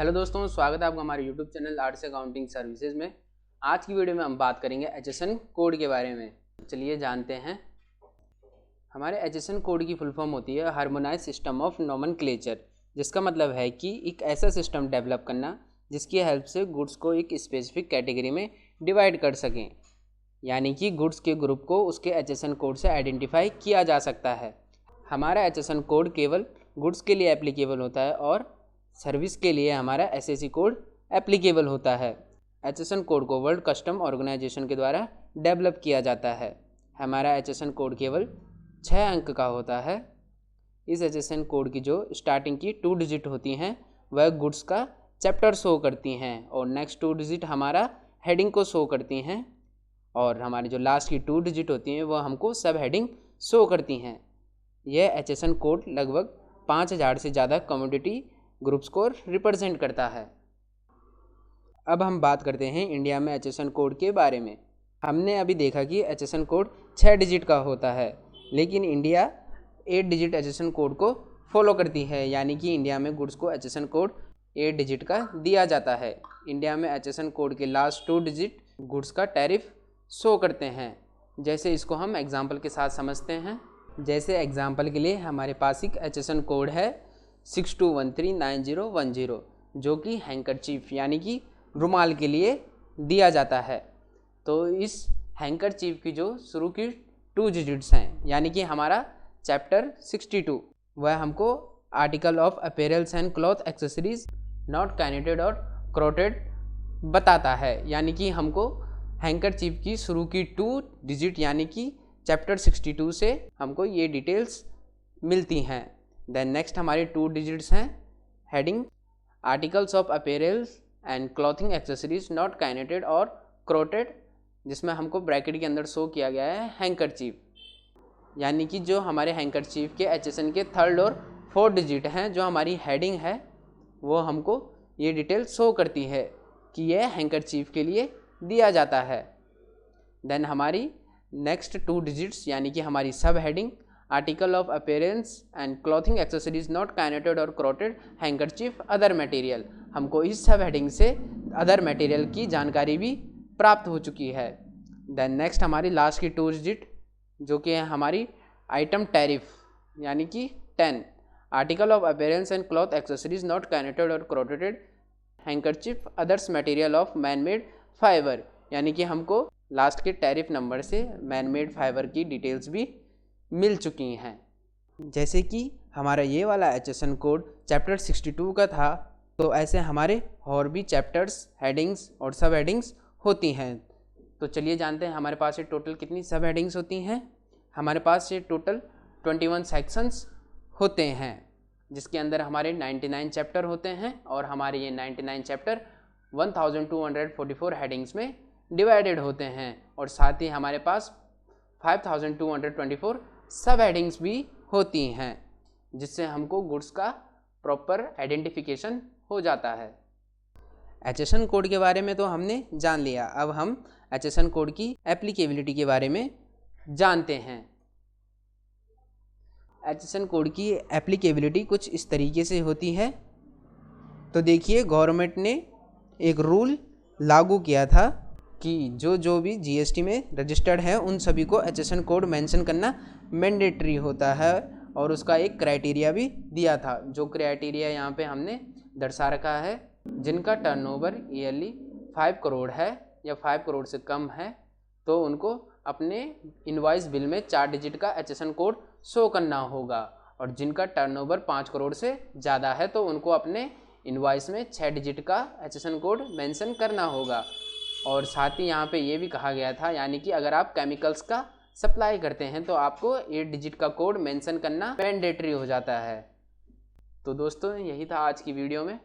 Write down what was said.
Hello दोस्तों, स्वागत है आपका हमारे YouTube channel arts accounting services में। आज की वीडियो में हम बात करेंगे एचएसएन कोड के बारे में। चलिए जानते हैं। हमारे एचएसएन कोड की फुल फॉर्म होती है हार्मोनाइज सिस्टम ऑफ नोमेनक्लेचर, जिसका मतलब है कि एक ऐसा सिस्टम डेवलप करना जिसकी हेल्प से गुड्स को एक स्पेसिफिक कैटेगरी में डिवाइड कर सकें, यानी कि गुड्स के ग्रुप को उसके एचएसएन कोड से आइडेंटिफाई किया जा सकता है। हमारा एचएसएन कोड केवल गुड्स के लिए एप्लीकेबल होता है और सर्विस के लिए हमारा एसएसी कोड एप्लीकेबल होता है। एचएसएन कोड को वर्ल्ड कस्टम ऑर्गेनाइजेशन के द्वारा डेवलप किया जाता है। हमारा एचएसएन कोड केवल 6 अंक का होता है। इस एचएसएन कोड की जो स्टार्टिंग की 2 डिजिट होती हैं वह गुड्स का चैप्टर शो करती हैं और नेक्स्ट 2 डिजिट हमारा हेडिंग को शो करती हैं और हमारी जो लास्ट की 2 डिजिट होती हैं वह हमको सब हेडिंग शो करती हैं। यह एचएसएन कोड लगभग 5000 से ज़्यादा कमोडिटी ग्रुप्स को रिप्रेजेंट करता है। अब हम बात करते हैं इंडिया में एचएसएन कोड के बारे में। हमने अभी देखा कि एचएसएन कोड 6 डिजिट का होता है, लेकिन इंडिया 8 डिजिट एचएसएन कोड को फॉलो करती है, यानी कि इंडिया में गुड्स को एचएसएन कोड 8 डिजिट का दिया जाता है। इंडिया में एचएसएन कोड के लास्ट 2 डिजिट गुड्स का टैरिफ शो करते हैं। जैसे इसको हम एग्जाम्पल के साथ समझते हैं। जैसे एग्जाम्पल के लिए हमारे पास एक एचएसएन कोड है 62139010, जो कि हैंकरचीफ यानी कि रुमाल के लिए दिया जाता है। तो इस हैंकरचीफ की जो शुरू की 2 डिजिट्स हैं, यानी कि हमारा चैप्टर 62, वह हमको article of apparels and cloth accessories not knitted और क्रोटेड बताता है, यानी कि हमको हैंकरचीफ की शुरू की 2 डिजिट यानी कि चैप्टर 62 से हमको ये डिटेल्स मिलती हैं। देन नेक्स्ट हमारी 2 डिजिट्स हैं heading articles of apparels and clothing accessories not knitted और क्रोटेड, जिसमें हमको ब्रैकेट के अंदर शो किया गया है हैंकरचीफ, यानी कि जो हमारे हैंकरचीफ के एचएसएन के 3rd और 4th डिजिट हैं, जो हमारी हेडिंग है वो हमको ये डिटेल शो करती है कि यह हैंकरचीफ के लिए दिया जाता है। देन हमारी नेक्स्ट 2 डिजिट्स यानी कि हमारी sub heading article of appearance and clothing accessories not knitted और क्रोटेड हैंकरचीफ अदर मटेरियल, हमको इस सब हेडिंग से अदर मटेरियल की जानकारी भी प्राप्त हो चुकी है। देन नेक्स्ट हमारी लास्ट की 2 डिजिट जो कि है हमारी आइटम टैरिफ यानी कि 10 article of appearance and cloth accessories not knitted और crocheted handkerchief others material of man made fibre, यानी कि हमको लास्ट के टैरिफ नंबर से मैन मेड फाइबर की डिटेल्स भी मिल चुकी हैं। जैसे कि हमारा ये वाला एचएसएन कोड चैप्टर 62 का था, तो ऐसे हमारे और भी चैप्टर्स, हेडिंग्स और सब हेडिंग्स होती हैं। तो चलिए जानते हैं हमारे पास ये टोटल कितनी सब हेडिंग्स होती हैं। हमारे पास ये टोटल 21 सेक्शंस होते हैं, जिसके अंदर हमारे 99 चैप्टर होते हैं और हमारे ये 99 चैप्टर 1244 हेडिंग्स में डिवाइडेड होते हैं और साथ ही हमारे पास 5224 सब हेडिंग्स भी होती हैं, जिससे हमको गुड्स का प्रॉपर आइडेंटिफिकेशन हो जाता है। एचएसएन कोड के बारे में तो हमने जान लिया, अब हम एचएसएन कोड की एप्लीकेबिलिटी के बारे में जानते हैं। एचएसएन कोड की एप्लीकेबिलिटी कुछ इस तरीके से होती है। तो देखिए, गवर्नमेंट ने एक रूल लागू किया था कि जो भी जीएसटी में रजिस्टर्ड है उन सभी को एचएसएन कोड मेंशन करना मैंडेटरी होता है और उसका एक क्राइटेरिया भी दिया था। जो क्राइटेरिया यहाँ पे हमने दर्शा रखा है, जिनका टर्नओवर ईयरली 5 करोड़ है या 5 करोड़ से कम है, तो उनको अपने इनवॉइस बिल में 4 डिजिट का एचएसएन कोड शो करना होगा, और जिनका टर्नओवर 5 करोड़ से ज़्यादा है तो उनको अपने इनवॉइस में 6 डिजिट का एचएसएन कोड मेंशन करना होगा। और साथ ही यहाँ पे ये भी कहा गया था, यानी कि अगर आप केमिकल्स का सप्लाई करते हैं तो आपको 8 डिजिट का कोड मेंशन करना मैंडेटरी हो जाता है। तो दोस्तों, यही था आज की वीडियो में।